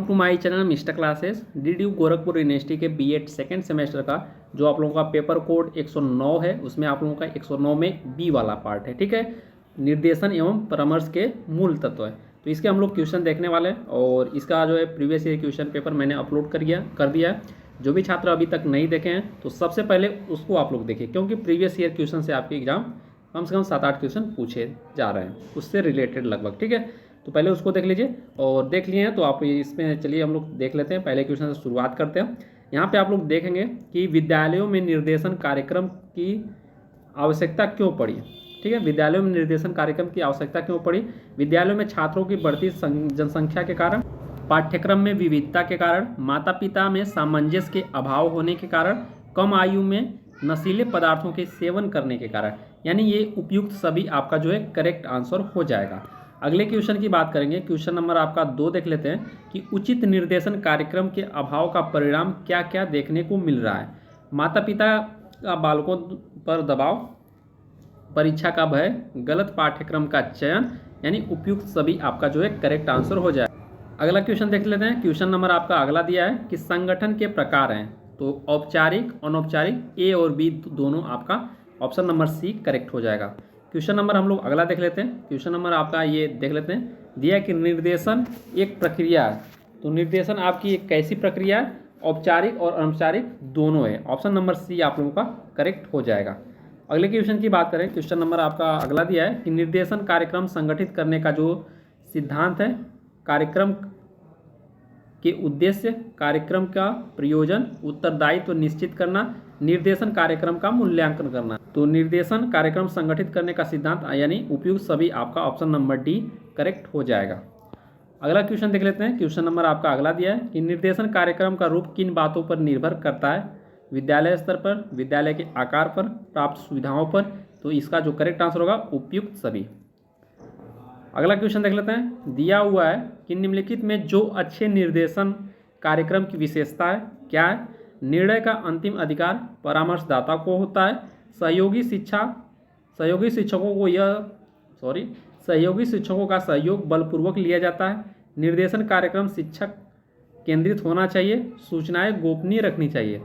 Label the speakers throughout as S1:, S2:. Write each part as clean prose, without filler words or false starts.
S1: To my channel mister classes. DDU Gorakhpur university के BEd second semester का जो आप लोगों का पेपर कोड 109 है, उसमें आप लोगों का 109 में बी वाला पार्ट है। ठीक है, निर्देशन एवं परामर्श के मूल तत्व है। तो इसके हम लोग क्वेश्चन देखने वाले हैं और इसका जो है प्रीवियस ईयर क्वेश्चन पेपर मैंने अपलोड कर दिया है। जो भी छात्र अभी तक नहीं देखे हैं तो सबसे पहले उसको आप लोग देखिए, क्योंकि प्रीवियस ईयर क्वेश्चन से आपके एग्जाम कम से कम 7-8 क्वेश्चन पूछे जा रहे हैं उससे रिलेटेड लगभग। ठीक है, तो पहले उसको देख लीजिए और देख लिए हैं तो आप इसमें चलिए हम लोग देख लेते हैं। पहले क्वेश्चन से शुरुआत करते हैं। यहाँ पे आप लोग देखेंगे कि विद्यालयों में निर्देशन कार्यक्रम की आवश्यकता क्यों पड़ी। ठीक है, विद्यालयों में निर्देशन कार्यक्रम की आवश्यकता क्यों पड़ी। विद्यालयों में छात्रों की बढ़ती जनसंख्या के कारण, पाठ्यक्रम में विविधता के कारण, माता पिता में सामंजस्य के अभाव होने के कारण, कम आयु में नशीले पदार्थों के सेवन करने के कारण, यानी ये उपयुक्त सभी आपका जो है करेक्ट आंसर हो जाएगा। अगले क्वेश्चन की बात करेंगे। क्वेश्चन नंबर आपका 2 देख लेते हैं कि उचित निर्देशन कार्यक्रम के अभाव का परिणाम क्या क्या देखने को मिल रहा है। माता पिता का बालकों पर दबाव, परीक्षा का भय, गलत पाठ्यक्रम का चयन, यानी उपयुक्त सभी आपका जो है करेक्ट आंसर हो जाए। अगला क्वेश्चन देख लेते हैं। क्वेश्चन नंबर आपका अगला दिया है कि संगठन के प्रकार हैं, तो औपचारिक, अनौपचारिक, ए और बी दोनों आपका ऑप्शन नंबर सी करेक्ट हो जाएगा। क्वेश्चन नंबर हम लोग अगला देख लेते हैं। क्वेश्चन नंबर आपका ये देख लेते हैं, दिया कि निर्देशन एक प्रक्रिया है, तो निर्देशन आपकी एक कैसी प्रक्रिया है, औपचारिक और अनौपचारिक दोनों है। ऑप्शन नंबर सी आप लोगों का करेक्ट हो जाएगा। अगले क्वेश्चन की बात करें। क्वेश्चन नंबर आपका अगला दिया है कि निर्देशन कार्यक्रम संगठित करने का जो सिद्धांत है, कार्यक्रम के उद्देश्य, कार्यक्रम का प्रयोजन, उत्तरदायित्व निश्चित करना, निर्देशन कार्यक्रम का मूल्यांकन करना। तो निर्देशन कार्यक्रम संगठित करने का सिद्धांत यानी उपयुक्त सभी आपका ऑप्शन नंबर डी करेक्ट हो जाएगा। अगला क्वेश्चन देख लेते हैं। क्वेश्चन नंबर आपका अगला दिया है कि निर्देशन कार्यक्रम का रूप किन बातों पर निर्भर करता है। विद्यालय स्तर पर, विद्यालय के आकार पर, प्राप्त सुविधाओं पर। तो इसका जो करेक्ट आंसर होगा उपयुक्त सभी। अगला क्वेश्चन देख लेते हैं। दिया हुआ है कि निम्नलिखित में जो अच्छे निर्देशन कार्यक्रम की विशेषता है क्या है। निर्णय का अंतिम अधिकार परामर्शदाता को होता है। सहयोगी शिक्षकों का सहयोग बलपूर्वक लिया जाता है। निर्देशन कार्यक्रम शिक्षक केंद्रित होना चाहिए। सूचनाएं गोपनीय रखनी चाहिए।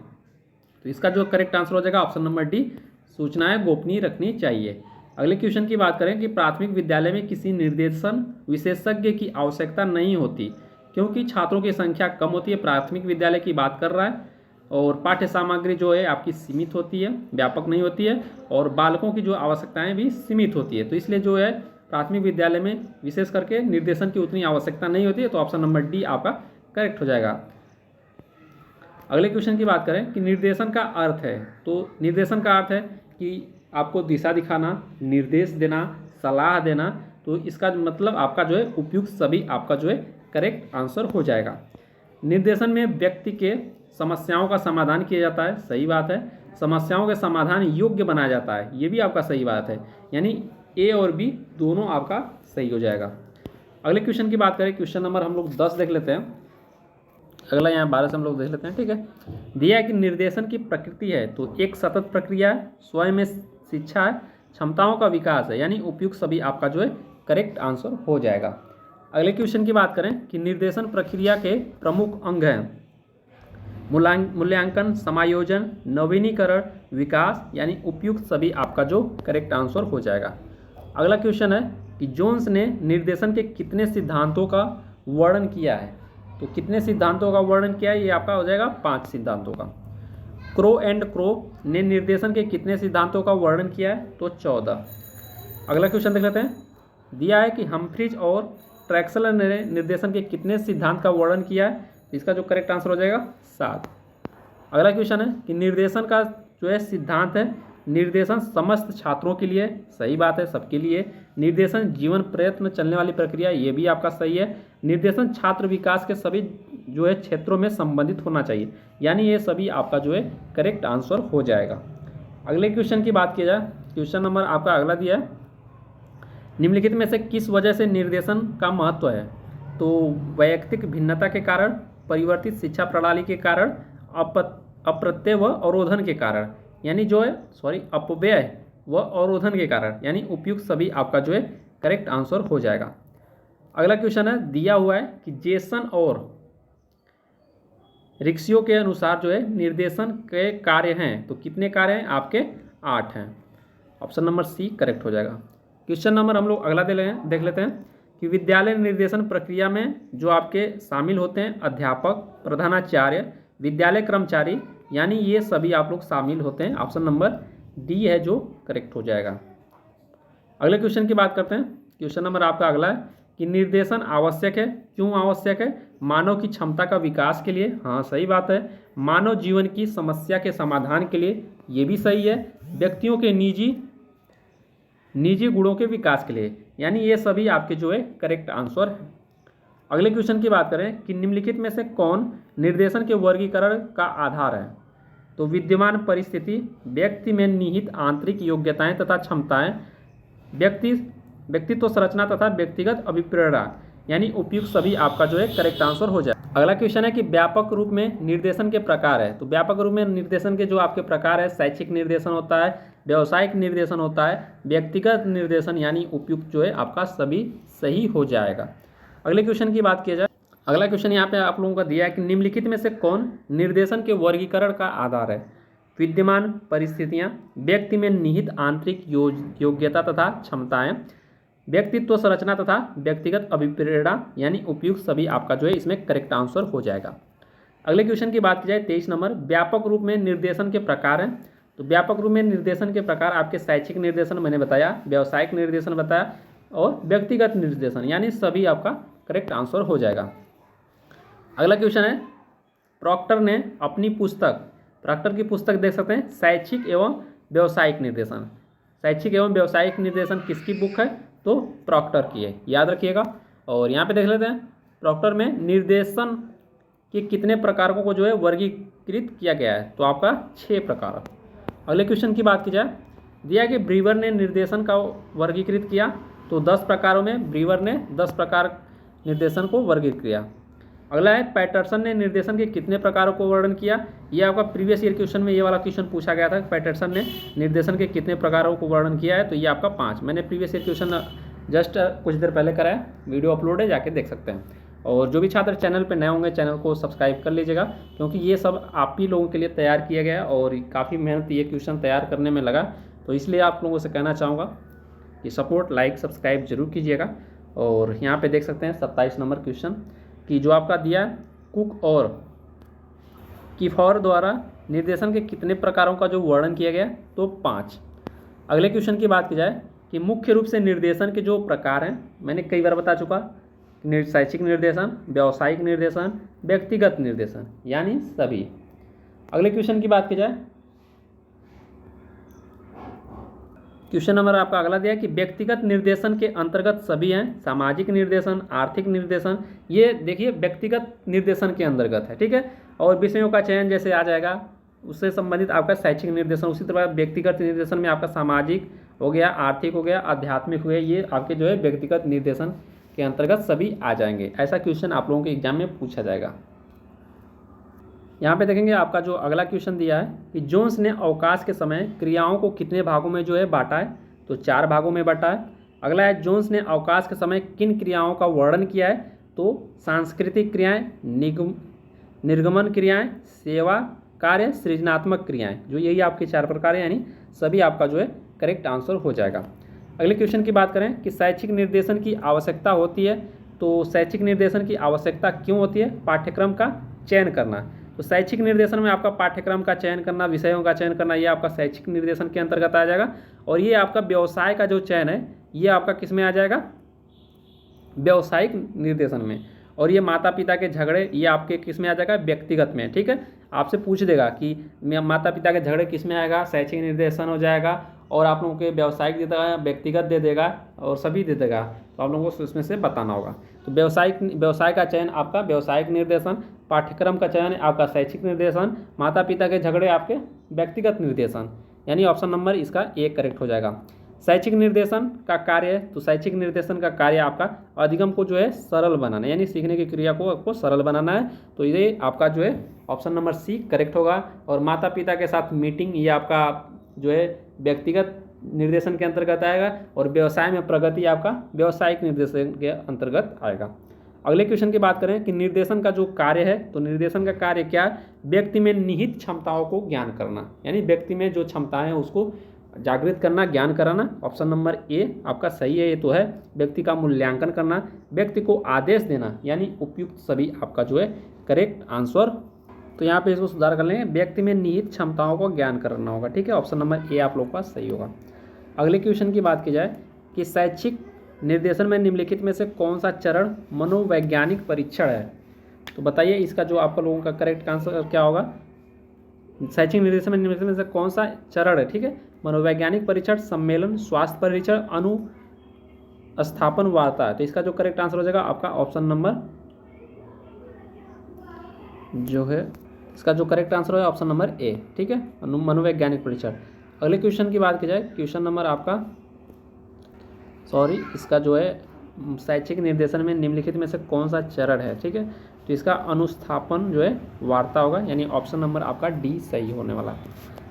S1: तो इसका जो करेक्ट आंसर हो जाएगा ऑप्शन नंबर डी, सूचनाएं गोपनीय रखनी चाहिए। अगले क्वेश्चन की बात करें कि प्राथमिक विद्यालय में किसी निर्देशन विशेषज्ञ की आवश्यकता नहीं होती क्योंकि छात्रों की संख्या कम होती है। प्राथमिक विद्यालय की बात कर रहा है और पाठ्य सामग्री जो है आपकी सीमित होती है, व्यापक नहीं होती है, और बालकों की जो आवश्यकताएं भी सीमित होती है। तो इसलिए जो है प्राथमिक विद्यालय में विशेष करके निर्देशन की उतनी आवश्यकता नहीं होती है। तो ऑप्शन नंबर डी आपका करेक्ट हो जाएगा। अगले क्वेश्चन की बात करें कि निर्देशन का अर्थ है, तो निर्देशन का अर्थ है कि आपको दिशा दिखाना, निर्देश देना, सलाह देना। तो इसका मतलब आपका जो है उपयुक्त सभी आपका जो है करेक्ट आंसर हो जाएगा। निर्देशन में व्यक्ति के समस्याओं का समाधान किया जाता है, सही बात है। समस्याओं के समाधान योग्य बनाया जाता है, ये भी आपका सही बात है, यानी ए और बी दोनों आपका सही हो जाएगा। अगले क्वेश्चन की बात करें। क्वेश्चन नंबर हम लोग 10 देख लेते हैं। अगला यहाँ 12 से हम लोग देख लेते हैं। ठीक है, दिया है कि निर्देशन की प्रकृति है, तो एक सतत प्रक्रिया है, स्वयं में शिक्षा है, क्षमताओं का विकास है, यानी उपयुक्त सभी आपका जो है करेक्ट आंसर हो जाएगा। अगले क्वेश्चन की बात करें कि निर्देशन प्रक्रिया के प्रमुख अंग हैं मूल्यांकन, समायोजन, नवीनीकरण, विकास, यानी उपयुक्त सभी आपका जो करेक्ट आंसर हो जाएगा। अगला क्वेश्चन है कि जोन्स ने निर्देशन के कितने सिद्धांतों का वर्णन किया है। तो कितने सिद्धांतों का वर्णन किया है, ये आपका हो जाएगा 5 सिद्धांतों का। क्रो एंड क्रो ने निर्देशन के कितने सिद्धांतों का वर्णन किया है, तो 14। अगला क्वेश्चन देख लेते हैं। दिया है कि हम्फ्रीज और ट्रैक्सलर ने निर्देशन के कितने सिद्धांत का वर्णन किया है, इसका जो करेक्ट आंसर हो जाएगा 7। अगला क्वेश्चन है कि निर्देशन का जो है सिद्धांत है, निर्देशन समस्त छात्रों के लिए, सही बात है, सबके लिए। निर्देशन जीवन प्रयत्न चलने वाली प्रक्रिया, ये भी आपका सही है। निर्देशन छात्र विकास के सभी जो है क्षेत्रों में संबंधित होना चाहिए, यानी ये सभी आपका जो है करेक्ट आंसर हो जाएगा। अगले क्वेश्चन की बात की जाए। क्वेश्चन नंबर आपका अगला दिया है, निम्नलिखित में से किस वजह से निर्देशन का महत्व है। तो वैयक्तिक भिन्नता के कारण, परिवर्तित शिक्षा प्रणाली के कारण, अप्रत्यय व अवरोधन के कारण, यानी जो है अपव्यय व अवरोधन के कारण, यानी उपयुक्त सभी आपका जो है करेक्ट आंसर हो जाएगा। अगला क्वेश्चन है, दिया हुआ है कि जेसन और रिक्सियों के अनुसार जो है निर्देशन के कार्य हैं, तो कितने कार्य हैं आपके 8 हैं। ऑप्शन नंबर सी करेक्ट हो जाएगा। क्वेश्चन नंबर हम लोग अगला देख लेते हैं कि विद्यालय निर्देशन प्रक्रिया में जो आपके शामिल होते हैं अध्यापक, प्रधानाचार्य, विद्यालय कर्मचारी, यानी ये सभी आप लोग शामिल होते हैं। ऑप्शन नंबर डी है जो करेक्ट हो जाएगा। अगले क्वेश्चन की बात करते हैं। क्वेश्चन नंबर आपका अगला है कि निर्देशन आवश्यक है, क्यों आवश्यक है? मानव की क्षमता का विकास के लिए, हाँ सही बात है। मानव जीवन की समस्या के समाधान के लिए, ये भी सही है। व्यक्तियों के निजी गुणों के विकास के लिए, यानी ये सभी आपके जो है करेक्ट आंसर है। अगले क्वेश्चन की बात करें कि निम्नलिखित में से कौन निर्देशन के वर्गीकरण का आधार है? तो विद्यमान परिस्थिति, व्यक्ति में निहित आंतरिक योग्यताएं तथा क्षमताएं, व्यक्तित्व संरचना तथा व्यक्तिगत अभिप्रेरणा, यानी उपयुक्त सभी आपका जो है करेक्ट आंसर हो जाए। अगला क्वेश्चन है कि व्यापक रूप में निर्देशन के प्रकार है। तो व्यापक रूप में निर्देशन के जो आपके प्रकार है, शैक्षिक निर्देशन होता है, व्यावसायिक निर्देशन होता है, व्यक्तिगत निर्देशन, यानी उपयुक्त जो है आपका सभी सही हो जाएगा। अगले क्वेश्चन की बात किया जाए। अगला क्वेश्चन यहाँ पे आप लोगों का दिया है कि निम्नलिखित में से कौन निर्देशन के वर्गीकरण का आधार है? विद्यमान परिस्थितियाँ, व्यक्ति में निहित आंतरिक योग्यता तथा क्षमताएं, व्यक्तित्व संरचना तथा व्यक्तिगत अभिप्रेरणा, यानी उपयुक्त सभी आपका जो है इसमें करेक्ट आंसर हो जाएगा। अगले क्वेश्चन की बात की जाए 23 नंबर, व्यापक रूप में निर्देशन के प्रकार हैं। तो व्यापक रूप में निर्देशन के प्रकार आपके शैक्षिक निर्देशन मैंने बताया, व्यावसायिक निर्देशन बताया और व्यक्तिगत निर्देशन, यानी सभी आपका करेक्ट आंसर हो जाएगा। अगला क्वेश्चन है, प्रॉक्टर ने अपनी पुस्तक, प्रॉक्टर की पुस्तक देख सकते हैं, शैक्षिक एवं व्यावसायिक निर्देशन, शैक्षिक एवं व्यावसायिक निर्देशन किसकी बुक है? तो प्रॉक्टर की है, याद रखिएगा। और यहाँ पे देख लेते हैं प्रॉक्टर में निर्देशन के कितने प्रकारों को जो है वर्गीकृत किया गया है? तो आपका 6 प्रकार। अगले क्वेश्चन की बात की जाए, दिया कि ब्रीवर ने निर्देशन का वर्गीकृत किया, तो 10 प्रकारों में ब्रीवर ने 10 प्रकार निर्देशन को वर्गीकृत किया। अगला है, पैटरसन ने निर्देशन के कितने प्रकारों को वर्णन किया? ये आपका प्रीवियस ईयर क्वेश्चन में ये वाला क्वेश्चन पूछा गया था, पैटरसन ने निर्देशन के कितने प्रकारों को वर्णन किया है? तो ये आपका 5। मैंने प्रीवियस ईयर क्वेश्चन जस्ट कुछ देर पहले कराया, वीडियो अपलोड है, जाके देख सकते हैं। और जो भी छात्र चैनल पर नए होंगे चैनल को सब्सक्राइब कर लीजिएगा, क्योंकि ये सब आप ही लोगों के लिए तैयार किया गया और काफ़ी मेहनत ये क्वेश्चन तैयार करने में लगा। तो इसलिए आप लोगों से कहना चाहूँगा कि सपोर्ट, लाइक, सब्सक्राइब जरूर कीजिएगा। और यहाँ पे देख सकते हैं 27 नंबर क्वेश्चन कि जो आपका दिया कुक और किफौर द्वारा निर्देशन के कितने प्रकारों का जो वर्णन किया गया? तो 5। अगले क्वेश्चन की बात की जाए कि मुख्य रूप से निर्देशन के जो प्रकार हैं, मैंने कई बार बता चुका, शैक्षिक निर्देशन, व्यावसायिक निर्देशन, व्यक्तिगत निर्देशन, यानी सभी। अगले क्वेश्चन की बात की जाए, क्वेश्चन नंबर आपका अगला दिया कि व्यक्तिगत निर्देशन के अंतर्गत सभी हैं, सामाजिक निर्देशन, आर्थिक निर्देशन, ये देखिए व्यक्तिगत निर्देशन के अंतर्गत है, ठीक है। और विषयों का चयन जैसे आ जाएगा, उससे संबंधित आपका शैक्षिक निर्देशन। उसी तरह व्यक्तिगत निर्देशन में आपका सामाजिक हो गया, आर्थिक हो गया, आध्यात्मिक हो गया, ये आपके जो है व्यक्तिगत निर्देशन के अंतर्गत सभी आ जाएंगे। ऐसा क्वेश्चन आप लोगों के एग्जाम में पूछा जाएगा। यहाँ पे देखेंगे आपका जो अगला क्वेश्चन दिया है कि जोन्स ने अवकाश के समय क्रियाओं को कितने भागों में जो है बांटा है? तो 4 भागों में बांटा है। अगला है, जोन्स ने अवकाश के समय किन क्रियाओं का वर्णन किया है? तो सांस्कृतिक क्रियाएं, निर्गमन क्रियाएं, सेवा कार्य, सृजनात्मक क्रियाएं, जो यही आपके 4 प्रकार हैं, यानी सभी आपका जो है करेक्ट आंसर हो जाएगा। अगले क्वेश्चन की बात करें कि शैक्षिक निर्देशन की आवश्यकता होती है, तो शैक्षिक निर्देशन की आवश्यकता क्यों होती है? पाठ्यक्रम का चयन करना। तो शैक्षिक निर्देशन में आपका पाठ्यक्रम का चयन करना, विषयों का चयन करना, ये आपका शैक्षिक निर्देशन के अंतर्गत आ जाएगा। और ये आपका व्यवसाय का जो चयन है, ये आपका किस में आ जाएगा? व्यावसायिक निर्देशन में। और ये माता पिता के झगड़े, ये आपके किस में आ जाएगा? व्यक्तिगत में, ठीक है। आपसे पूछ देगा कि माता पिता के झगड़े किस में आएगा? शैक्षिक निर्देशन हो जाएगा। और आप लोगों के व्यावसायिक दे देगा, व्यक्तिगत दे देगा और सभी दे देगा, तो आप लोगों को उसमें से बताना होगा। तो व्यवसाय का चयन आपका व्यावसायिक निर्देशन, पाठ्यक्रम का चयन आपका शैक्षिक निर्देशन, माता पिता के झगड़े आपके व्यक्तिगत निर्देशन, यानी ऑप्शन नंबर इसका 1 करेक्ट हो जाएगा। शैक्षिक निर्देशन का कार्य, तो शैक्षिक निर्देशन का कार्य आपका अधिगम को जो है सरल बनाना, यानी सीखने की क्रिया को आपको सरल बनाना है। तो ये आपका जो है ऑप्शन नंबर सी करेक्ट होगा। और माता पिता के साथ मीटिंग, ये आपका जो है व्यक्तिगत निर्देशन के अंतर्गत आएगा। और व्यवसाय में प्रगति आपका व्यावसायिक निर्देशन के अंतर्गत आएगा। अगले क्वेश्चन की बात करें कि निर्देशन का जो कार्य है, तो निर्देशन का कार्य क्या है? व्यक्ति में निहित क्षमताओं को ज्ञान करना, यानी व्यक्ति में जो क्षमताएं हैं उसको जागृत करना, ज्ञान कराना। ऑप्शन नंबर ए आपका सही है, ये तो है। व्यक्ति का मूल्यांकन करना, व्यक्ति को आदेश देना, यानी उपयुक्त सभी आपका जो है करेक्ट आंसर। तो यहाँ पे इसको सुधार कर लेंगे, व्यक्ति में निहित क्षमताओं को ज्ञान करना होगा, ठीक है। ऑप्शन नंबर ए आप लोग का सही होगा। अगले क्वेश्चन की बात की जाए कि शैक्षिक निर्देशन में निम्नलिखित में से कौन सा चरण मनोवैज्ञानिक परीक्षण है? तो बताइए इसका जो आपका लोगों का करेक्ट आंसर क्या होगा। शैक्षिक निर्देशन में निम्नलिखित में से कौन सा चरण है, ठीक है। मनोवैज्ञानिक परीक्षण, सम्मेलन, स्वास्थ्य परीक्षण, अनुस्थापन वार्ता। तो इसका जो करेक्ट आंसर हो जाएगा आपका ऑप्शन नंबर जो है, इसका जो करेक्ट आंसर है ऑप्शन नंबर ए, ठीक है, मनोवैज्ञानिक परीक्षण। अगले क्वेश्चन की बात की जाए, क्वेश्चन नंबर आपका इसका जो है शैक्षिक निर्देशन में निम्नलिखित में से कौन सा चरण है, ठीक है। तो इसका अनुस्थापन जो है वार्ता होगा, यानी ऑप्शन नंबर आपका डी सही होने वाला है।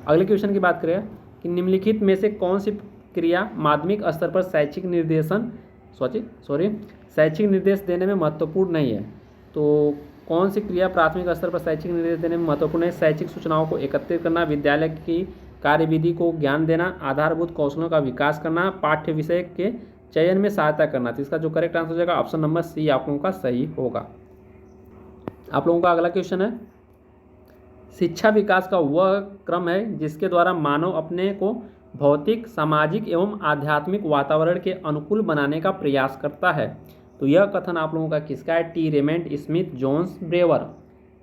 S1: अगले क्वेश्चन की बात करें कि निम्नलिखित में से कौन सी क्रिया माध्यमिक स्तर पर शैक्षिक निर्देश देने में महत्वपूर्ण नहीं है? तो कौन सी क्रिया प्राथमिक स्तर पर शैक्षिक निर्देश देने में महत्वपूर्ण है? शैक्षिक सूचनाओं को एकत्रित करना, विद्यालय की कार्यविधि को ज्ञान देना, आधारभूत कौशलों का विकास करना, पाठ्य विषय के चयन में सहायता करना। तो इसका जो करेक्ट आंसर हो जाएगा ऑप्शन नंबर सी आप लोगों का सही होगा। आप लोगों का अगला क्वेश्चन है, शिक्षा विकास का वह क्रम है जिसके द्वारा मानव अपने को भौतिक, सामाजिक एवं आध्यात्मिक वातावरण के अनुकूल बनाने का प्रयास करता है। तो यह कथन आप लोगों का किसका है? T Raymond, Smith, Jones, Brewer.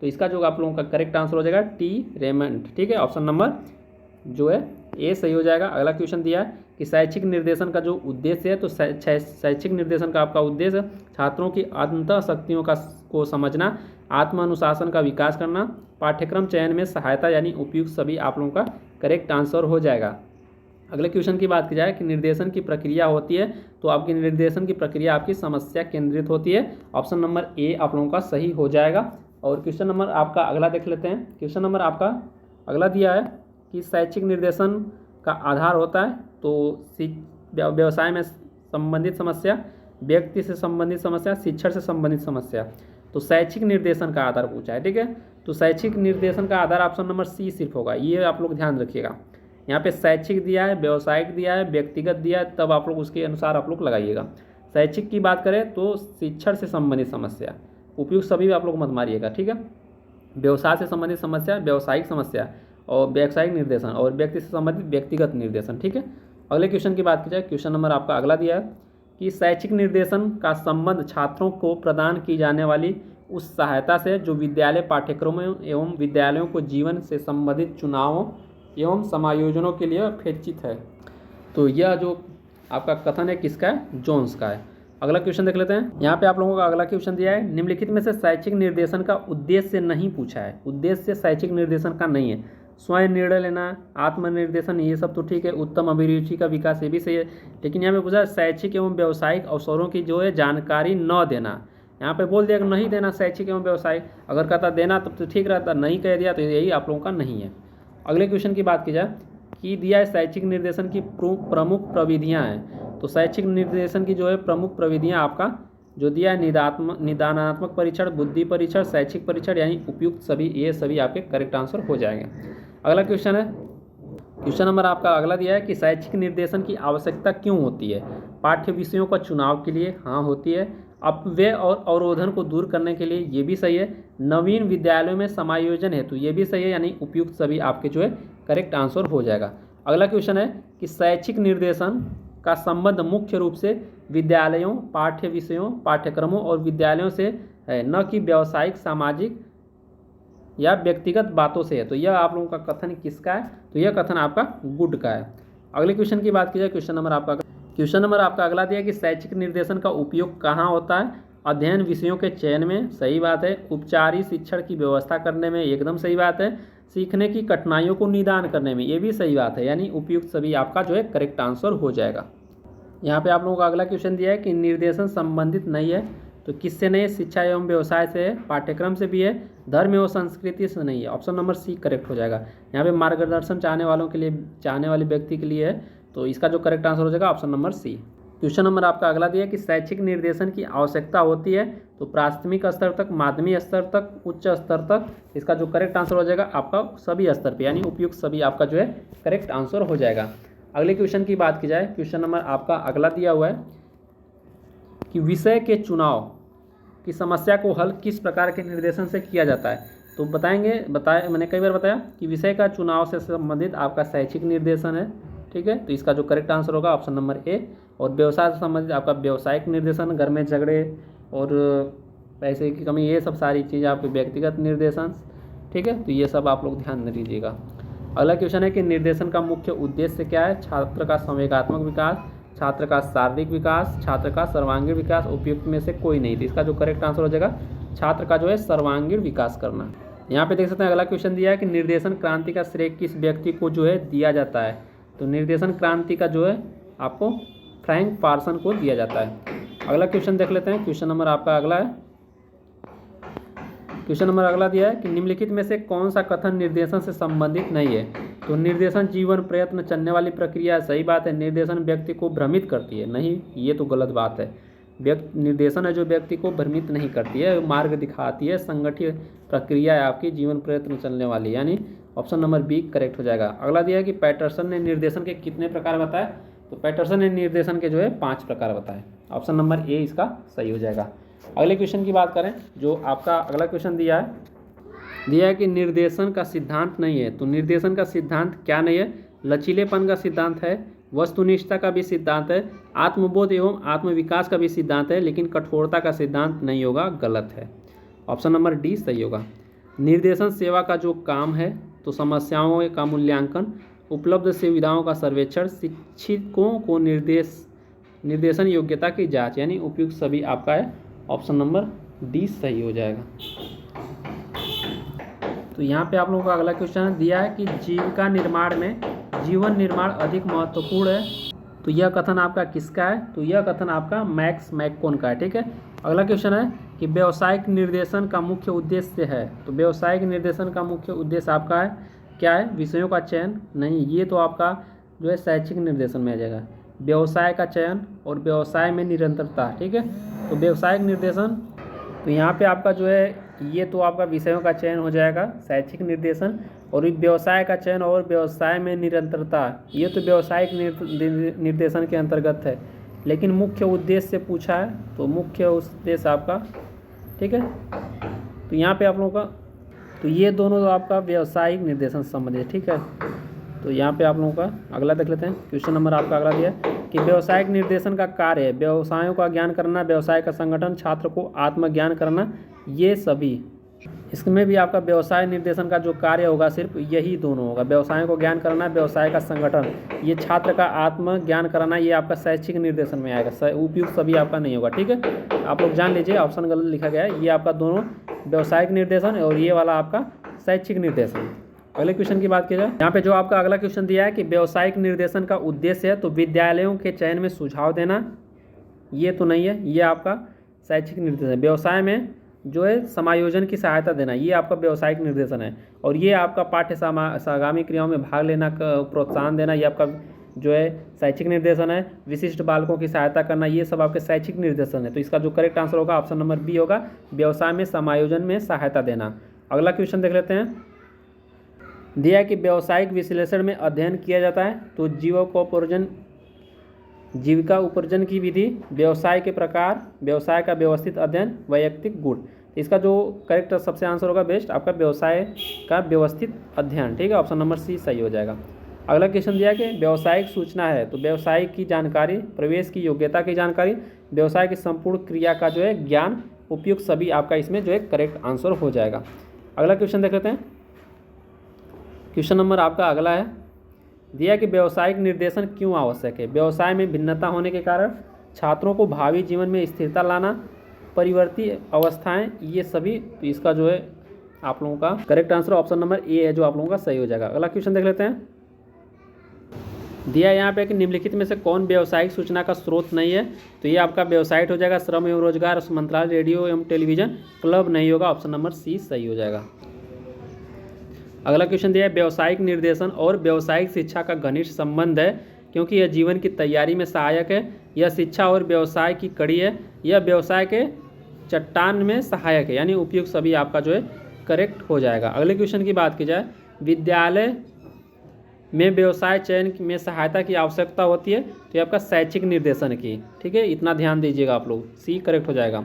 S1: तो इसका जो आप लोगों का करेक्ट आंसर हो जाएगा टी रेमंड, ठीक है। ऑप्शन नंबर जो है ए सही हो जाएगा। अगला क्वेश्चन दिया है कि शैक्षिक निर्देशन का जो उद्देश्य है, तो शैक्षिक निर्देशन का आपका उद्देश्य छात्रों की अंतः शक्तियों को समझना, आत्म अनुशासन का विकास करना, पाठ्यक्रम चयन में सहायता, यानी उपयुक्त सभी आप लोगों का करेक्ट आंसर हो जाएगा। अगले क्वेश्चन की बात की जाए कि निर्देशन की प्रक्रिया होती है, तो आपकी निर्देशन की प्रक्रिया आपकी समस्या केंद्रित होती है। ऑप्शन नंबर ए आप लोगों का सही हो जाएगा। और क्वेश्चन नंबर आपका अगला देख लेते हैं। क्वेश्चन नंबर आपका अगला दिया है कि शैक्षिक निर्देशन का आधार होता है, तो व्यवसाय में संबंधित समस्या, व्यक्ति से संबंधित समस्या, शिक्षण से संबंधित समस्या। तो शैक्षिक निर्देशन का आधार पूछा है, ठीक है। तो शैक्षिक निर्देशन का आधार ऑप्शन नंबर सी सिर्फ होगा, ये आप लोग ध्यान रखिएगा। यहाँ पे शैक्षिक दिया है, व्यावसायिक दिया है, व्यक्तिगत दिया है, तब आप लोग उसके अनुसार आप लोग लगाइएगा। शैक्षिक की बात करें तो शिक्षण से संबंधित समस्या, उपयुक्त सभी आप लोग मत मारिएगा, ठीक है। व्यवसाय से संबंधित समस्या, व्यावसायिक समस्या और व्यावसायिक निर्देशन, और व्यक्ति से संबंधित व्यक्तिगत निर्देशन, ठीक है। अगले क्वेश्चन की बात की जाए, क्वेश्चन नंबर आपका अगला दिया है कि शैक्षिक निर्देशन का संबंध छात्रों को प्रदान की जाने वाली उस सहायता से जो विद्यालय पाठ्यक्रमों एवं विद्यालयों को जीवन से संबंधित चुनावों एवं समायोजनों के लिए अपेक्षित है। तो यह जो आपका कथन है किसका है? जोन्स का है। अगला क्वेश्चन देख लेते हैं। यहाँ पे आप लोगों का अगला क्वेश्चन दिया है, निम्नलिखित में से शैक्षिक निर्देशन का उद्देश्य नहीं पूछा है। उद्देश्य शैक्षिक निर्देशन का नहीं है। स्वयं निर्णय लेना, आत्मनिर्देशन, ये सब तो ठीक है। उत्तम अभिरुचि का विकास, ये भी सही है। लेकिन यहाँ पे पूछा शैक्षिक एवं व्यावसायिक अवसरों की जो है जानकारी न देना। यहाँ पे बोल दिया कि नहीं देना शैक्षिक एवं व्यवसायिक, अगर कहता देना तब तो ठीक रहता, नहीं कह दिया तो यही आप लोगों का नहीं है। अगले क्वेश्चन की बात की जाए कि दिया है शैक्षिक निर्देशन की प्रमुख प्रविधियाँ हैं। तो शैक्षिक निर्देशन की जो है प्रमुख प्रविधियाँ आपका जो दिया है निदानात्मक परीक्षण, बुद्धि परीक्षण, शैक्षिक परीक्षण, यानी उपयुक्त सभी, ये सभी आपके करेक्ट आंसर हो जाएंगे। अगला क्वेश्चन है, क्वेश्चन नंबर आपका अगला दिया है कि शैक्षिक निर्देशन की आवश्यकता क्यों होती है? पाठ्य विषयों का चुनाव के लिए, हाँ होती है। अपव्यय और अवरोधन को दूर करने के लिए, ये भी सही है। नवीन विद्यालयों में समायोजन हेतु, ये भी सही है, यानी उपयुक्त सभी आपके जो है करेक्ट आंसर हो जाएगा। अगला क्वेश्चन है कि शैक्षिक निर्देशन का संबंध मुख्य रूप से विद्यालयों, पाठ्य विषयों, पाठ्यक्रमों और विद्यालयों से है, न कि व्यावसायिक, सामाजिक या व्यक्तिगत बातों से है। तो यह आप लोगों का कथन किसका है? तो यह कथन आपका गुड का है। अगले क्वेश्चन की बात की जाए, क्वेश्चन नंबर आपका अगला दिया कि शैक्षिक निर्देशन का उपयोग कहाँ होता है? अध्ययन विषयों के चयन में, सही बात है। उपचारी शिक्षण की व्यवस्था करने में, एकदम सही बात है। सीखने की कठिनाइयों को निदान करने में, ये भी सही बात है, यानी उपयुक्त सभी आपका जो है करेक्ट आंसर हो जाएगा। यहाँ पे आप लोगों का अगला क्वेश्चन दिया है कि निर्देशन संबंधित नहीं है। तो किससे नहीं है? शिक्षा एवं व्यवसाय से है, पाठ्यक्रम से भी है, धर्म एवं संस्कृति से नहीं है। ऑप्शन नंबर सी करेक्ट हो जाएगा। यहाँ पे मार्गदर्शन चाहने वालों के लिए, चाहने वाले व्यक्ति के लिए है, तो इसका जो करेक्ट आंसर हो जाएगा option number C. Question number आपका अगला दिया कि शैक्षिक निर्देशन की आवश्यकता होती है तो प्राथमिक स्तर तक, माध्यमिक स्तर तक, उच्च स्तर तक। इसका जो करेक्ट आंसर हो जाएगा आपका सभी स्तर पे, यानी उपयुक्त सभी आपका जो है करेक्ट आंसर हो जाएगा। अगले क्वेश्चन की बात की जाए, क्वेश्चन नंबर आपका अगला दिया हुआ है कि विषय के चुनाव की समस्या को हल किस प्रकार के निर्देशन से किया जाता है। तो मैंने कई बार बताया कि विषय का चुनाव से संबंधित आपका शैक्षिक निर्देशन है, ठीक है। तो इसका जो करेक्ट आंसर होगा ऑप्शन नंबर ए। और व्यवसाय से संबंधित आपका व्यवसायिक निर्देशन, घर में झगड़े और पैसे की कमी, ये सब सारी चीज़ें आपके व्यक्तिगत निर्देशन, ठीक है। तो ये सब आप लोग ध्यान दीजिएगा। अगला क्वेश्चन है कि निर्देशन का मुख्य उद्देश्य क्या है। छात्र का संवेगात्मक विकास, छात्र का शारीरिक विकास, छात्र का सर्वांगीण विकास, उपयुक्त में से कोई नहीं। तो इसका जो करेक्ट आंसर हो जाएगा छात्र का जो है सर्वांगीण विकास करना। यहाँ पे देख सकते हैं अगला क्वेश्चन दिया है कि निर्देशन क्रांति का श्रेय किस व्यक्ति को जो है दिया जाता है। तो निर्देशन क्रांति का जो है आपको फ्रैंक पार्सन को दिया जाता है। अगला क्वेश्चन देख लेते हैं। क्वेश्चन नंबर आपका अगला है, क्वेश्चन नंबर अगला दिया है कि निम्नलिखित में से कौन सा कथन निर्देशन से संबंधित नहीं है। तो निर्देशन जीवन, प्रयत्न, चलने वाली प्रक्रिया, सही बात है। निर्देशन व्यक्ति को भ्रमित करती है, नहीं, ये तो गलत बात है। निर्देशन है जो व्यक्ति को भ्रमित नहीं करती है, मार्ग दिखाती है, संगठित प्रक्रिया है आपकी, जीवन, प्रयत्न, चलने वाली, यानी ऑप्शन नंबर बी करेक्ट हो जाएगा। अगला दिया है कि पैटरसन ने निर्देशन के कितने प्रकार बताए। तो पैटरसन ने निर्देशन के जो है 5 प्रकार बताए। ऑप्शन नंबर ए इसका सही हो जाएगा। अगले क्वेश्चन की बात करें, जो आपका अगला क्वेश्चन दिया है कि निर्देशन का सिद्धांत नहीं है। तो निर्देशन का सिद्धांत क्या नहीं है। लचीलेपन का सिद्धांत है, वस्तुनिष्ठता का भी सिद्धांत है, आत्मबोध एवं आत्मविकास का भी सिद्धांत है, लेकिन कठोरता का सिद्धांत नहीं होगा, गलत है। ऑप्शन नंबर डी सही होगा। निर्देशन सेवा का जो काम है, तो समस्याओं का मूल्यांकन, उपलब्ध सुविधाओं का सर्वेक्षण, शिक्षकों को निर्देशन योग्यता की जांच, यानी उपयुक्त सभी आपका है। ऑप्शन नंबर डी सही हो जाएगा। तो यहाँ पे आप लोगों का अगला क्वेश्चन दिया है कि जीविका निर्माण में जीवन निर्माण अधिक महत्वपूर्ण है। तो यह कथन आपका किसका है। तो यह कथन आपका मैक्स मैककोन का है, ठीक है। अगला क्वेश्चन है कि व्यावसायिक निर्देशन का मुख्य उद्देश्य है। तो व्यावसायिक निर्देशन का मुख्य उद्देश्य आपका है क्या है। विषयों का चयन, नहीं, ये तो आपका जो है शैक्षिक निर्देशन में आ जाएगा। व्यवसाय का चयन और व्यवसाय में निरंतरता, ठीक है। तो व्यवसायिक निर्देशन, तो यहाँ पे आपका जो है ये तो आपका विषयों का चयन हो जाएगा शैक्षिक निर्देशन, और व्यवसाय का चयन और व्यवसाय में निरंतरता, ये तो व्यवसायिक निर्देशन के अंतर्गत है। लेकिन मुख्य उद्देश्य से पूछा है, तो मुख्य उद्देश्य आपका, ठीक है। तो यहाँ पे आप लोगों का, तो ये दोनों तो आपका व्यवसायिक निर्देशन से संबंधित है, ठीक है। तो यहाँ पे आप लोगों का अगला देख लेते हैं। क्वेश्चन नंबर आपका अगला दिया है कि व्यवसायिक निर्देशन का कार्य है व्यवसायों का ज्ञान करना, व्यवसाय का संगठन, छात्र को आत्मज्ञान करना, ये सभी। इसमें भी आपका व्यवसाय निर्देशन का जो कार्य होगा सिर्फ यही दोनों होगा, व्यवसायों को ज्ञान कराना, व्यवसाय का संगठन, ये छात्र का आत्मज्ञान कराना, ये आपका शैक्षिक निर्देशन में आएगा। उपयुक्त सभी आपका नहीं होगा, ठीक है। आप लोग जान लीजिए, ऑप्शन गलत लिखा गया है। ये आपका दोनों व्यवसायिक निर्देशन और ये वाला आपका शैक्षिक निर्देशन। अगले क्वेश्चन की बात की जाए, यहाँ पे जो आपका अगला क्वेश्चन दिया है कि व्यवसायिक निर्देशन का उद्देश्य है, तो विद्यालयों के चयन में सुझाव देना, ये तो नहीं है, ये आपका शैक्षिक निर्देशन है। व्यवसाय में जो है समायोजन की सहायता देना, ये आपका व्यवसायिक निर्देशन है। और ये आपका पाठ्य सागामी क्रियाओं में भाग लेना का प्रोत्साहन देना, ये आपका जो है शैक्षिक निर्देशन है। विशिष्ट बालकों की सहायता करना, ये सब आपके शैक्षिक निर्देशन है। तो इसका जो करेक्ट आंसर होगा ऑप्शन नंबर बी होगा, व्यवसाय में समायोजन में सहायता देना। अगला क्वेश्चन देख लेते हैं। दिया है कि व्यावसायिक विश्लेषण में अध्ययन किया जाता है, तो जीविका उपार्जन की विधि, व्यवसाय के प्रकार, व्यवसाय का व्यवस्थित अध्ययन, वैयक्तिक गुण। इसका जो करेक्ट सबसे आंसर होगा बेस्ट आपका व्यवसाय का व्यवस्थित अध्ययन, ठीक है। ऑप्शन नंबर सी सही हो जाएगा। अगला क्वेश्चन दिया कि व्यावसायिक सूचना है, तो व्यवसाय की जानकारी, प्रवेश की योग्यता की जानकारी, व्यवसाय की संपूर्ण क्रिया का जो है ज्ञान, उपयुक्त सभी आपका इसमें जो है करेक्ट आंसर हो जाएगा। अगला क्वेश्चन देख लेते हैं। क्वेश्चन नंबर आपका अगला है, दिया कि व्यावसायिक निर्देशन क्यों आवश्यक है। व्यवसाय में भिन्नता होने के कारण छात्रों को भावी जीवन में स्थिरता लाना, परिवर्ती अवस्थाएं, ये सभी। तो इसका जो है आप लोगों का correct answer option number A है, जो आप लोगों का सही हो जाएगा। अगला क्वेश्चन देख लेते हैं। दिया यहाँ पे कि निम्नलिखित में से कौन व्यावसायिक सूचना का स्रोत नहीं है। तो ये आपका वेबसाइट हो जाएगा श्रम एवं रोजगार मंत्रालय, रेडियो एवं टेलीविजन, क्लब नहीं होगा, ऑप्शन नंबर सी सही हो जाएगा। अगला क्वेश्चन दिया है व्यावसायिक निर्देशन और व्यावसायिक शिक्षा का घनिष्ठ संबंध है, क्योंकि यह जीवन की तैयारी में सहायक है, यह शिक्षा और व्यवसाय की कड़ी है, यह व्यवसाय के चट्टान में सहायक है, यानी उपयुक्त सभी आपका जो है करेक्ट हो जाएगा। अगले क्वेश्चन की बात की जाए, विद्यालय में व्यवसाय चयन में सहायता की आवश्यकता होती है, तो ये आपका शैक्षिक निर्देशन की, ठीक है, इतना ध्यान दीजिएगा आप लोग, सी करेक्ट हो जाएगा।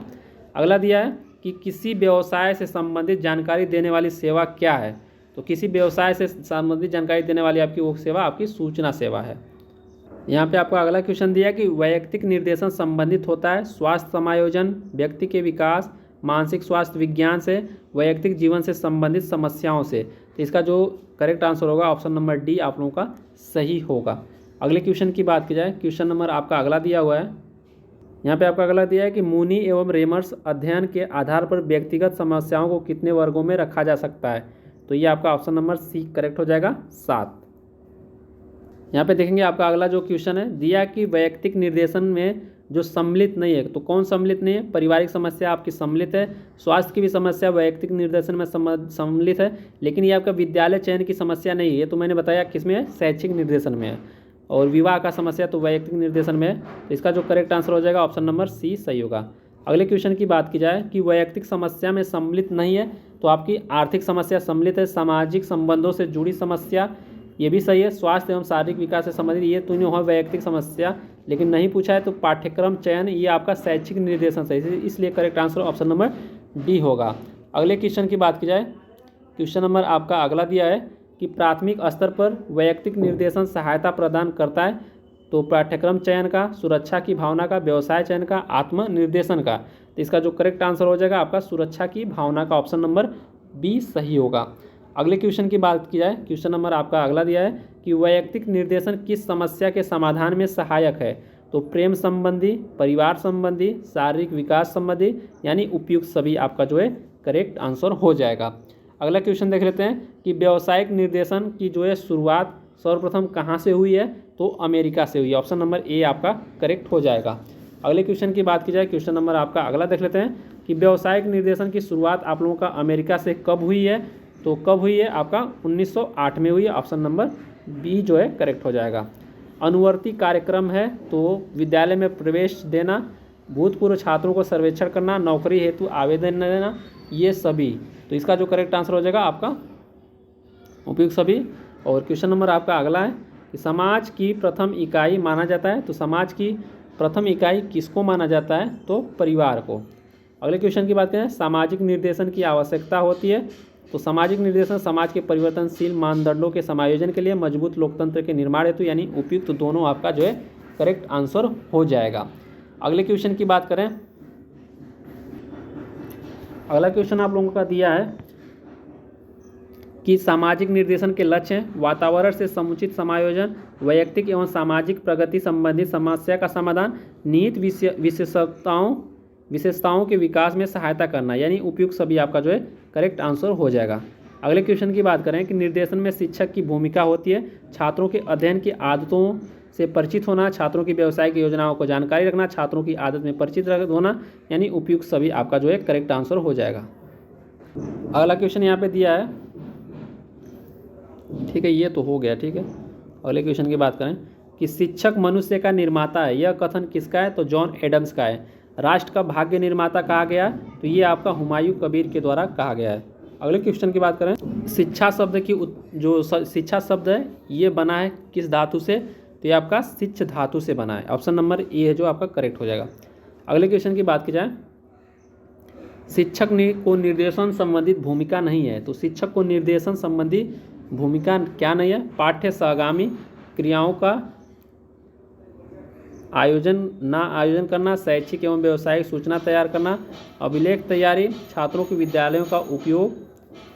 S1: अगला दिया है कि किसी व्यवसाय से संबंधित जानकारी देने वाली सेवा क्या है, तो किसी व्यवसाय से संबंधित जानकारी देने वाली आपकी वो सेवा आपकी सूचना सेवा है। यहाँ पे आपको अगला क्वेश्चन दिया कि वैयक्तिक निर्देशन संबंधित होता है स्वास्थ्य समायोजन, व्यक्ति के विकास, मानसिक स्वास्थ्य विज्ञान से, वैयक्तिक जीवन से संबंधित समस्याओं से। तो इसका जो करेक्ट आंसर होगा ऑप्शन नंबर डी आप लोगों का सही होगा। अगले क्वेश्चन की बात की जाए, क्वेश्चन नंबर आपका अगला दिया हुआ है, यहाँ पे आपका अगला दिया है कि मूनी एवं रेमर्स अध्ययन के आधार पर व्यक्तिगत समस्याओं को कितने वर्गों में रखा जा सकता है, तो ये आपका ऑप्शन नंबर सी करेक्ट हो जाएगा 7। यहाँ पे देखेंगे आपका अगला जो क्वेश्चन है दिया कि वैयक्तिक निर्देशन में जो सम्मिलित नहीं है, तो कौन सम्मिलित नहीं है, पारिवारिक समस्या आपकी सम्मिलित है, स्वास्थ्य की भी समस्या वैयक्तिक निर्देशन में सम्मिलित है, लेकिन ये आपका विद्यालय चयन की समस्या नहीं है, ये तो मैंने बताया किसमें है, शैक्षिक निर्देशन में है, और विवाह का समस्या तो वैयक्तिक निर्देशन में है, तो इसका जो करेक्ट आंसर हो जाएगा ऑप्शन नंबर सी सही होगा। अगले क्वेश्चन की बात की जाए कि वैयक्तिक समस्या में सम्मिलित नहीं है, तो आपकी आर्थिक समस्या सम्मिलित है, सामाजिक संबंधों से जुड़ी समस्या ये भी सही है, स्वास्थ्य एवं शारीरिक विकास से संबंधित ये तो नहीं हुआ वैयक्तिक समस्या, लेकिन नहीं पूछा है तो पाठ्यक्रम चयन ये आपका शैक्षिक निर्देशन सही, इसलिए correct answer option number D होगा। अगले क्वेश्चन की बात की जाए, क्वेश्चन नंबर आपका अगला दिया है कि प्राथमिक स्तर पर वैयक्तिक निर्देशन सहायता प्रदान करता है, तो पाठ्यक्रम चयन का, सुरक्षा की भावना का, व्यवसाय चयन का, आत्म निर्देशन का, तो इसका जो करेक्ट आंसर हो जाएगा आपका सुरक्षा की भावना का ऑप्शन नंबर बी सही होगा। अगले क्वेश्चन की बात की जाए, क्वेश्चन नंबर आपका अगला दिया है कि वैयक्तिक निर्देशन किस समस्या के समाधान में सहायक है, तो प्रेम संबंधी, परिवार संबंधी, शारीरिक विकास संबंधी, यानी उपयुक्त सभी आपका जो है करेक्ट आंसर हो जाएगा। अगला क्वेश्चन देख लेते हैं कि व्यावसायिक निर्देशन की जो है शुरुआत सर्वप्रथम कहाँ से हुई है, तो अमेरिका से हुई है, ऑप्शन नंबर ए आपका करेक्ट हो जाएगा। अगले क्वेश्चन की बात की जाए, क्वेश्चन नंबर आपका अगला देख लेते हैं कि व्यावसायिक निर्देशन की शुरुआत आप लोगों का अमेरिका से कब हुई है, तो कब हुई है आपका 1908 में हुई है, ऑप्शन नंबर बी जो है करेक्ट हो जाएगा। अनुवर्ती कार्यक्रम है, तो विद्यालय में प्रवेश देना, भूतपूर्व छात्रों को सर्वेक्षण करना, नौकरी हेतु आवेदन देना, ये सभी, तो इसका जो करेक्ट आंसर हो जाएगा आपका उपयुक्त सभी। और क्वेश्चन नंबर आपका अगला है कि समाज की प्रथम इकाई माना जाता है, तो समाज की प्रथम इकाई किसको माना जाता है, तो परिवार को। अगले क्वेश्चन की बात करें, सामाजिक निर्देशन की आवश्यकता होती है, तो सामाजिक निर्देशन समाज के परिवर्तनशील मानदंडों के समायोजन के लिए मजबूत लोकतंत्र के निर्माण हेतु, यानी उपयुक्त दोनों आपका जो है करेक्ट आंसर हो जाएगा। अगले क्वेश्चन की बात करें, अगला क्वेश्चन आप लोगों का दिया है कि सामाजिक निर्देशन के लक्ष्य हैं वातावरण से समुचित समायोजन, वैयक्तिक एवं सामाजिक प्रगति संबंधी समस्या का समाधान, निहित विशेषताओं के विकास में सहायता करना, यानी उपयुक्त सभी आपका जो है करेक्ट आंसर हो जाएगा। अगले क्वेश्चन की बात करें कि निर्देशन में शिक्षक की भूमिका होती है, छात्रों के अध्ययन की आदतों से परिचित होना, छात्रों की व्यवसायिक योजनाओं को जानकारी रखना, छात्रों की आदत में परिचित होना, यानी उपयुक्त सभी आपका जो है करेक्ट आंसर हो जाएगा। अगला क्वेश्चन यहाँ पे दिया है, ठीक है, ये तो हो गया, ठीक है। अगले क्वेश्चन की बात करें कि शिक्षक मनुष्य का निर्माता है, यह कथन किसका है, तो जॉन एडम्स का है। राष्ट्र का भाग्य निर्माता कहा गया, तो ये आपका हुमायूं कबीर के द्वारा कहा गया है। अगले क्वेश्चन की बात करें, शिक्षा शब्द की जो शिक्षा शब्द है ये बना है किस धातु से, तो ये आपका शिक्ष धातु से बना है, ऑप्शन नंबर ए है जो आपका करेक्ट हो जाएगा। अगले क्वेश्चन की बात की जाए, शिक्षक को निर्देशन संबंधित भूमिका नहीं है, तो शिक्षक को निर्देशन संबंधी भूमिका क्या नहीं है, पाठ्य सहगामी क्रियाओं का आयोजन करना, शैक्षिक एवं व्यावसायिक सूचना तैयार करना, अभिलेख तैयारी, छात्रों के विद्यालयों का उपयोग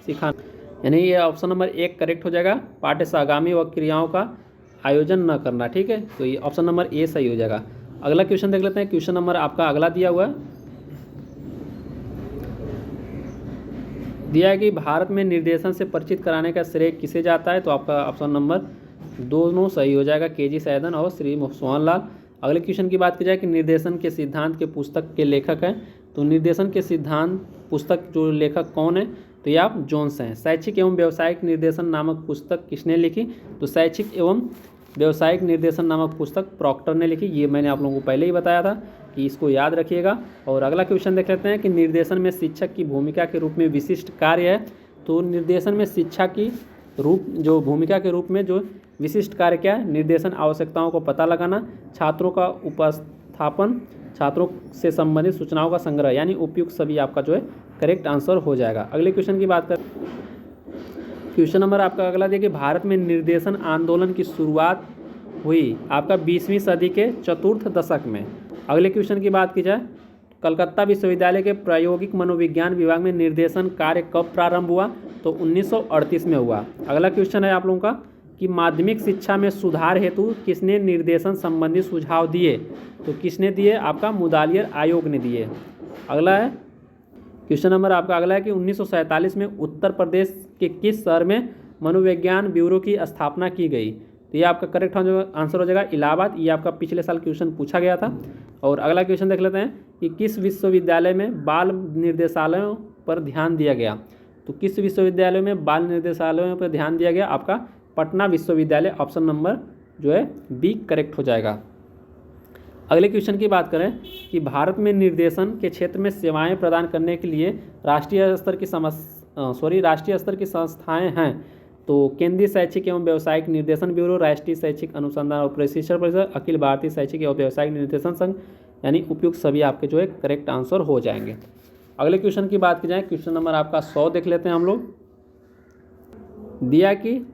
S1: सिखाना, यानी ये ऑप्शन नंबर 1 करेक्ट हो जाएगा, पाठ्य सहगामी व क्रियाओं का आयोजन न करना, ठीक है, तो ये ऑप्शन नंबर ए सही हो जाएगा। अगला क्वेश्चन देख लेते हैं, क्वेश्चन नंबर आपका अगला दिया हुआ है, दिया है कि भारत में निर्देशन से परिचित कराने का श्रेय किसे जाता है, तो आपका ऑप्शन नंबर दोनों सही हो जाएगा, के जी सैदन और श्री सोहनलाल। अगले क्वेश्चन की बात की जाए कि निर्देशन के सिद्धांत के पुस्तक के लेखक हैं, तो निर्देशन के सिद्धांत पुस्तक जो लेखक कौन है, तो ये आप जोन्स हैं। शैक्षिक एवं व्यावसायिक निर्देशन नामक पुस्तक किसने लिखी, तो शैक्षिक एवं व्यवसायिक निर्देशन नामक पुस्तक प्रॉक्टर ने लिखी। ये मैंने आप लोगों को पहले ही बताया था कि इसको याद रखिएगा। और अगला क्वेश्चन देख लेते हैं कि निर्देशन में शिक्षक की भूमिका के रूप में विशिष्ट कार्य है। तो निर्देशन में शिक्षा की जो भूमिका के रूप में जो विशिष्ट कार्य क्या है? निर्देशन आवश्यकताओं को पता लगाना, छात्रों का उपस्थापन, छात्रों से संबंधित सूचनाओं का संग्रह, यानी उपयुक्त सभी आपका जो है करेक्ट आंसर हो जाएगा। अगले क्वेश्चन की बात करें, क्वेश्चन नंबर आपका अगला देखिए, भारत में निर्देशन आंदोलन की शुरुआत हुई आपका 20वीं सदी के चतुर्थ दशक में। अगले क्वेश्चन की बात की जाए, कलकत्ता विश्वविद्यालय के प्रायोगिक मनोविज्ञान विभाग में निर्देशन कार्य कब प्रारंभ हुआ? तो 1938 में हुआ। अगला क्वेश्चन है आप लोगों का कि माध्यमिक शिक्षा में सुधार हेतु किसने निर्देशन संबंधी सुझाव दिए? तो किसने दिए? आपका मुदालियर आयोग ने दिए। अगला है क्वेश्चन नंबर आपका अगला है कि 1947 में उत्तर प्रदेश के किस शहर में मनोविज्ञान ब्यूरो की स्थापना की गई? तो ये आपका करेक्ट आंसर हो जाएगा इलाहाबाद। ये आपका पिछले साल क्वेश्चन पूछा गया था। और अगला क्वेश्चन देख लेते हैं कि किस विश्वविद्यालय में बाल निर्देशालयों पर ध्यान दिया गया? तो किस विश्वविद्यालय में बाल निर्देशालयों पर ध्यान दिया गया? आपका पटना विश्वविद्यालय, ऑप्शन नंबर जो है बी करेक्ट हो जाएगा। अगले क्वेश्चन की बात करें कि भारत में निर्देशन के क्षेत्र में सेवाएं प्रदान करने के लिए राष्ट्रीय स्तर की संस्थाएं हैं। तो केंद्रीय शैक्षिक एवं व्यावसायिक निर्देशन ब्यूरो, राष्ट्रीय शैक्षिक अनुसंधान और प्रशिक्षण परिषद, अखिल भारतीय शैक्षिक एवं व्यावसायिक निर्देशन संघ, यानी उपयुक्त सभी आपके जो है करेक्ट आंसर हो जाएंगे। अगले क्वेश्चन की बात की जाए, क्वेश्चन नंबर आपका 100 देख लेते हैं हम लोग। दिया कि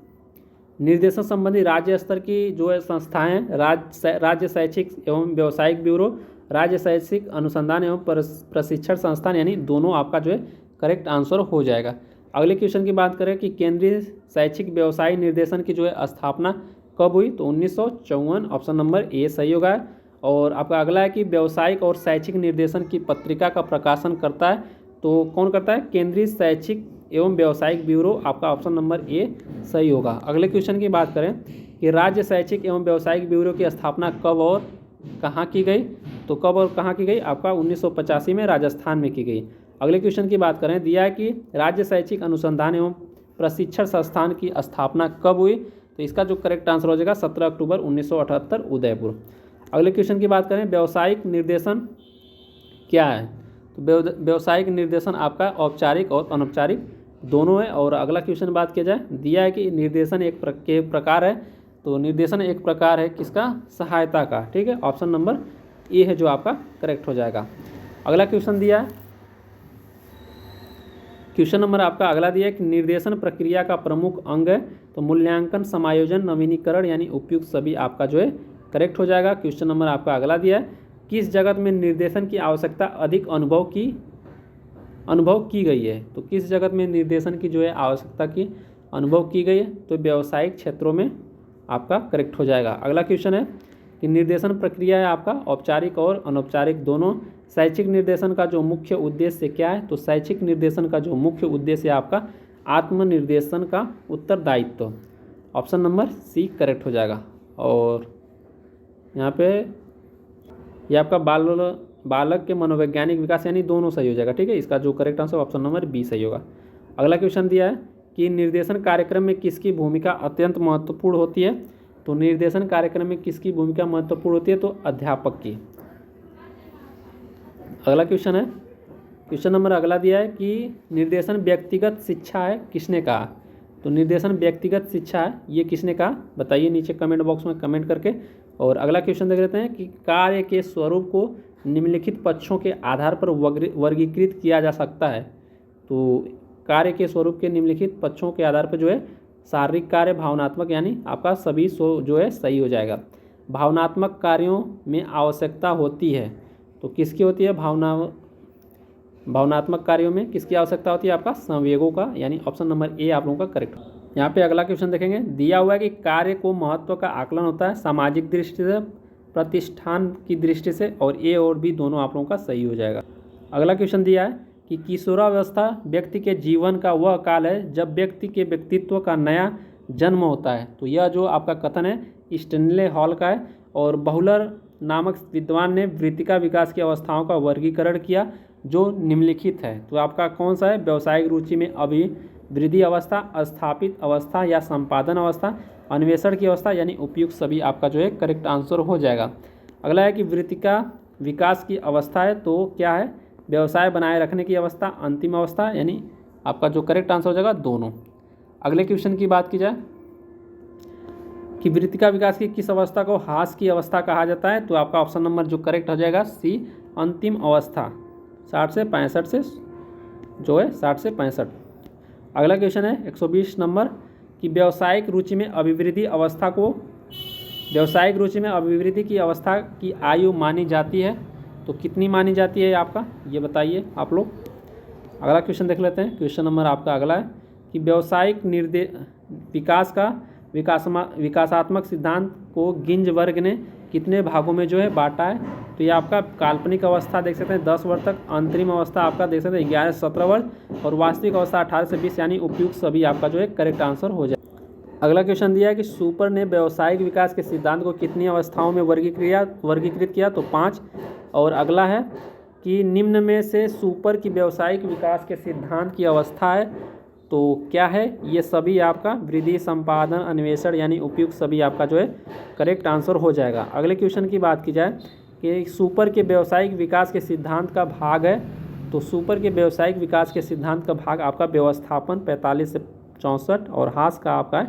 S1: निर्देशन संबंधी राज्य स्तर की जो है संस्थाएं, राज्य शैक्षिक एवं व्यावसायिक ब्यूरो, राज्य शैक्षिक अनुसंधान एवं प्रशिक्षण संस्थान, यानी दोनों आपका जो है करेक्ट आंसर हो जाएगा। अगले क्वेश्चन की बात करें कि केंद्रीय शैक्षिक व्यवसाय निर्देशन की जो है स्थापना कब हुई? तो 1954, ऑप्शन नंबर ए सही होगा। और आपका अगला है कि व्यावसायिक और शैक्षिक निर्देशन की पत्रिका का प्रकाशन करता है, तो कौन करता है? केंद्रीय शैक्षिक एवं व्यावसायिक ब्यूरो, आपका ऑप्शन नंबर ए सही होगा। अगले क्वेश्चन की बात करें कि राज्य शैक्षिक एवं व्यावसायिक ब्यूरो की स्थापना कब और कहाँ की गई? तो कब और कहाँ की गई? आपका 1985 में राजस्थान में की गई। अगले क्वेश्चन की बात करें, दिया है कि राज्य शैक्षिक अनुसंधान एवं प्रशिक्षण संस्थान की स्थापना कब हुई? तो इसका जो करेक्ट आंसर हो जाएगा 17 अक्टूबर 1978, उदयपुर। अगले क्वेश्चन की बात करें, व्यावसायिक निर्देशन क्या है? तो व्यावसायिक निर्देशन आपका औपचारिक और अनौपचारिक दोनों है। और अगला क्वेश्चन बात किया जाए, दिया है कि निर्देशन एक प्रकार है। तो निर्देशन एक प्रकार है किसका? सहायता का। ठीक है, ऑप्शन नंबर ए है जो आपका करेक्ट हो जाएगा। अगला क्वेश्चन दिया है, क्वेश्चन नंबर आपका अगला दिया है कि निर्देशन प्रक्रिया का प्रमुख अंग है। तो मूल्यांकन, समायोजन, नवीनीकरण, यानी उपयुक्त सभी आपका जो है करेक्ट हो जाएगा। क्वेश्चन नंबर आपका अगला दिया है, किस जगत में निर्देशन की आवश्यकता अधिक अनुभव की गई है? तो किस जगत में निर्देशन की जो है आवश्यकता की अनुभव की गई है? तो व्यावसायिक क्षेत्रों में आपका करेक्ट हो जाएगा। अगला क्वेश्चन है कि निर्देशन प्रक्रिया है आपका औपचारिक और अनौपचारिक दोनों। शैक्षिक निर्देशन का जो मुख्य उद्देश्य क्या है? तो शैक्षिक निर्देशन का जो मुख्य उद्देश्य है आपका आत्मनिर्देशन का उत्तरदायित्व, ऑप्शन नंबर सी करेक्ट हो जाएगा। और यहाँ पे ये आपका बालक के मनोवैज्ञानिक विकास, यानी दोनों सही हो जाएगा। ठीक है, इसका जो correct answer option number B सही होगा। अगला क्वेश्चन दिया है कि निर्देशन कार्यक्रम में किसकी भूमिका अत्यंत महत्वपूर्ण होती है? तो निर्देशन कार्यक्रम में किसकी भूमिका महत्वपूर्ण होती है? तो अध्यापक की। अगला क्वेश्चन है, क्वेश्चन नंबर अगला दिया है कि निर्देशन व्यक्तिगत शिक्षा है, किसने कहा? तो निर्देशन व्यक्तिगत शिक्षा है, ये किसने कहा? बताइए नीचे कमेंट बॉक्स में कमेंट करके। और अगला क्वेश्चन देख लेते हैं कि कार्य के स्वरूप को निम्नलिखित पक्षों के आधार पर वर्गीकृत किया जा सकता है। तो कार्य के स्वरूप के निम्नलिखित पक्षों के आधार पर जो है शारीरिक कार्य, भावनात्मक, यानी आपका सभी जो है सही हो जाएगा। भावनात्मक कार्यों में आवश्यकता होती है, तो किसकी होती है? भावनात्मक कार्यों में किसकी आवश्यकता होती है? आपका संवेगों का, यानी ऑप्शन नंबर ए आप लोगों का करेक्ट। यहाँ पे अगला क्वेश्चन देखेंगे, दिया हुआ है कि कार्य को महत्व का आकलन होता है सामाजिक दृष्टि से, प्रतिष्ठान की दृष्टि से, और ए और बी दोनों आप लोगों का सही हो जाएगा। अगला क्वेश्चन दिया है कि किशोरावस्था व्यक्ति के जीवन का वह काल है जब व्यक्ति के व्यक्तित्व का नया जन्म होता है। तो यह जो आपका कथन है स्टैनले हॉल का है। और बहुलर नामक विद्वान ने वृत्तिका विकास की अवस्थाओं का वर्गीकरण किया जो निम्नलिखित है। तो आपका कौन सा है? व्यावसायिक रुचि में वृद्धि अवस्था, स्थापित अवस्था या संपादन अवस्था, अन्वेषण की अवस्था, यानी उपयुक्त सभी आपका जो है करेक्ट आंसर हो जाएगा। अगला है कि वृत्ति का विकास की अवस्था है, तो क्या है, व्यवसाय बनाए रखने की अवस्था, अंतिम अवस्था, यानी आपका जो करेक्ट आंसर हो जाएगा दोनों। अगले क्वेश्चन की बात की जाए कि वृत्ति का विकास की किस अवस्था को ह्रास की अवस्था कहा जाता है, तो आपका ऑप्शन नंबर जो करेक्ट हो जाएगा सी, अंतिम अवस्था। 60 से 65 से जो है 60 से 65। अगला क्वेश्चन है 120 नंबर कि व्यावसायिक रुचि में अभिवृद्धि अवस्था को, व्यावसायिक रुचि में अभिवृद्धि की अवस्था की आयु मानी जाती है, तो कितनी मानी जाती है आपका, ये बताइए आप लोग। अगला क्वेश्चन देख लेते हैं। क्वेश्चन नंबर आपका अगला है कि व्यावसायिक विकास का विकासात्मक सिद्धांत को गिंज वर्ग ने कितने भागों में जो है बांटा है, तो ये आपका काल्पनिक अवस्था देख सकते हैं 10 वर्ष तक, अंतरिम अवस्था आपका देख सकते हैं 11 से 17 वर्ष, और वास्तविक अवस्था 18 से 20, यानी उपयुक्त सभी आपका जो है करेक्ट आंसर हो जाए। अगला क्वेश्चन दिया है कि सुपर ने व्यावसायिक विकास के सिद्धांत को कितनी अवस्थाओं में वर्गीकृत किया, तो 5। और अगला है कि निम्न में से सुपर की व्यावसायिक विकास के सिद्धांत की अवस्था है, तो क्या है, ये सभी आपका वृद्धि, संपादन, अन्वेषण, यानी उपयुक्त सभी आपका जो है करेक्ट आंसर हो जाएगा। अगले क्वेश्चन की बात की जाए कि सुपर के व्यावसायिक विकास के सिद्धांत का भाग है, तो सुपर के व्यावसायिक विकास के सिद्धांत का भाग आपका व्यवस्थापन 45 से 64 और ह्रास का आपका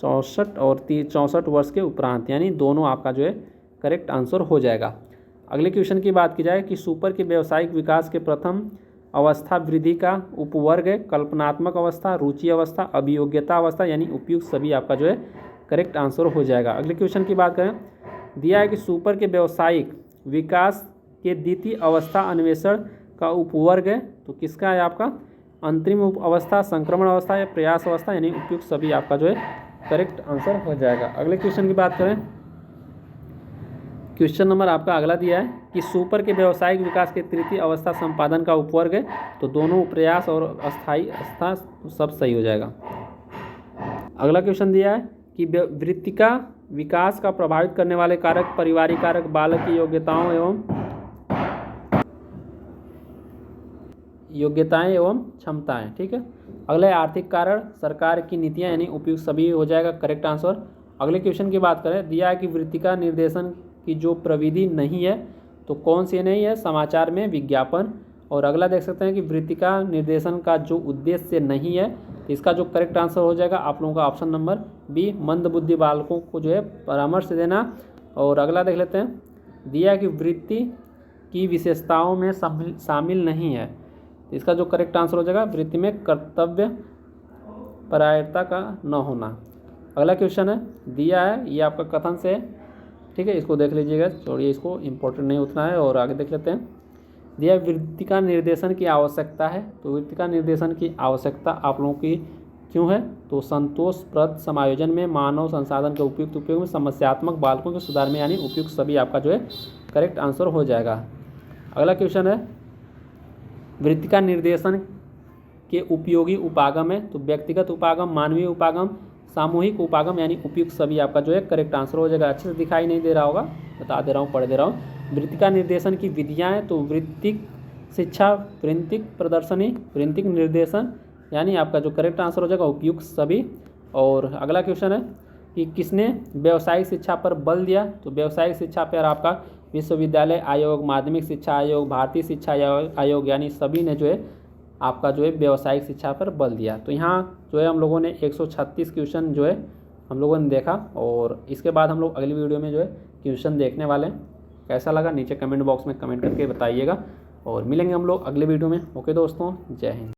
S1: 64 और 64 वर्ष के उपरांत, यानी दोनों आपका जो है करेक्ट आंसर हो जाएगा। अगले क्वेश्चन की बात की जाए कि सुपर के व्यावसायिक विकास के प्रथम अवस्था वृद्धि का उपवर्ग है कल्पनात्मक अवस्था, रुचि अवस्था, अभियोग्यता अवस्था, यानी उपयुक्त सभी आपका जो है करेक्ट आंसर हो जाएगा। अगले क्वेश्चन की बात करें, दिया है कि सुपर के व्यावसायिक विकास के द्वितीय अवस्था अन्वेषण का उपवर्ग है, तो किसका है आपका, अंतरिम अवस्था, संक्रमण अवस्था या प्रयास अवस्था, यानी उपयुक्त सभी आपका जो है करेक्ट आंसर हो जाएगा। अगले क्वेश्चन की बात करें, क्वेश्चन नंबर आपका अगला दिया है कि सुपर के व्यावसायिक विकास के तृतीय अवस्था संपादन का उपवर्ग है, तो दोनों प्रयास और अस्थायी अवस्था सब सही हो जाएगा। अगला क्वेश्चन दिया है कि वृत्ति का विकास का प्रभावित करने वाले कारक पारिवारिक कारक, बालक की योग्यताएं एवं क्षमताएं, ठीक है। अगले आर्थिक कारण, सरकार की नीतियां, यानी उपयुक्त सभी हो जाएगा करेक्ट आंसर। अगले क्वेश्चन की बात करें, दिया है कि वृत्ति का निर्देशन की जो प्रविधि नहीं है, तो कौन सी नहीं है, समाचार में विज्ञापन। और अगला देख सकते हैं कि वृत्ति का निर्देशन का जो उद्देश्य नहीं है, तो इसका जो करेक्ट आंसर हो जाएगा आप लोगों का ऑप्शन नंबर बी, मंदबुद्धि बालकों को जो है परामर्श देना। और अगला देख लेते हैं, दिया है कि वृत्ति की विशेषताओं में शामिल नहीं है, तो इसका जो करेक्ट आंसर हो जाएगा वृत्ति में कर्तव्य परायणता का न होना। अगला क्वेश्चन है, दिया है ये आपका कथन से, ठीक है, इसको देख लीजिएगा, छोड़िए इसको, इंपॉर्टेंट नहीं उतना है। और आगे देख लेते हैं, दिया वृत्ति का निर्देशन की आवश्यकता है, तो वृत्ति का निर्देशन की आवश्यकता आप लोगों की क्यों है, तो संतोषप्रद समायोजन में, मानव संसाधन के उपयुक्त उपयोग में, समस्यात्मक बालकों के सुधार में, यानी उपयुक्त सभी आपका जो है करेक्ट आंसर हो जाएगा। अगला क्वेश्चन है, वृत्ति का निर्देशन के उपयोगी उपागम है, तो व्यक्तिगत उपागम, मानवीय उपागम, सामूहिक उपागम, यानी उपयुक्त सभी आपका जो है करेक्ट आंसर हो जाएगा। अच्छे से दिखाई नहीं दे रहा होगा, बता दे रहा हूँ, पढ़ दे रहा हूँ। वृत्ति का निर्देशन की विधियाँ हैं, तो वृत्तिक शिक्षा, वृत्तिक प्रदर्शनी, वृत्तिक निर्देशन, यानी आपका जो करेक्ट आंसर हो जाएगा उपयुक्त सभी। और अगला क्वेश्चन है कि किसने व्यावसायिक शिक्षा पर बल दिया, तो व्यावसायिक शिक्षा पर आपका विश्वविद्यालय आयोग, माध्यमिक शिक्षा आयोग, भारतीय शिक्षा आयोग, यानी सभी ने जो है आपका जो है व्यावसायिक शिक्षा पर बल दिया। तो यहाँ जो है हम लोगों ने 136 क्वेश्चन जो है हम लोगों ने देखा, और इसके बाद हम लोग अगली वीडियो में जो है क्वेश्चन देखने वाले हैं। कैसा लगा नीचे कमेंट बॉक्स में कमेंट करके बताइएगा, और मिलेंगे हम लोग अगले वीडियो में। ओके दोस्तों, जय हिंद।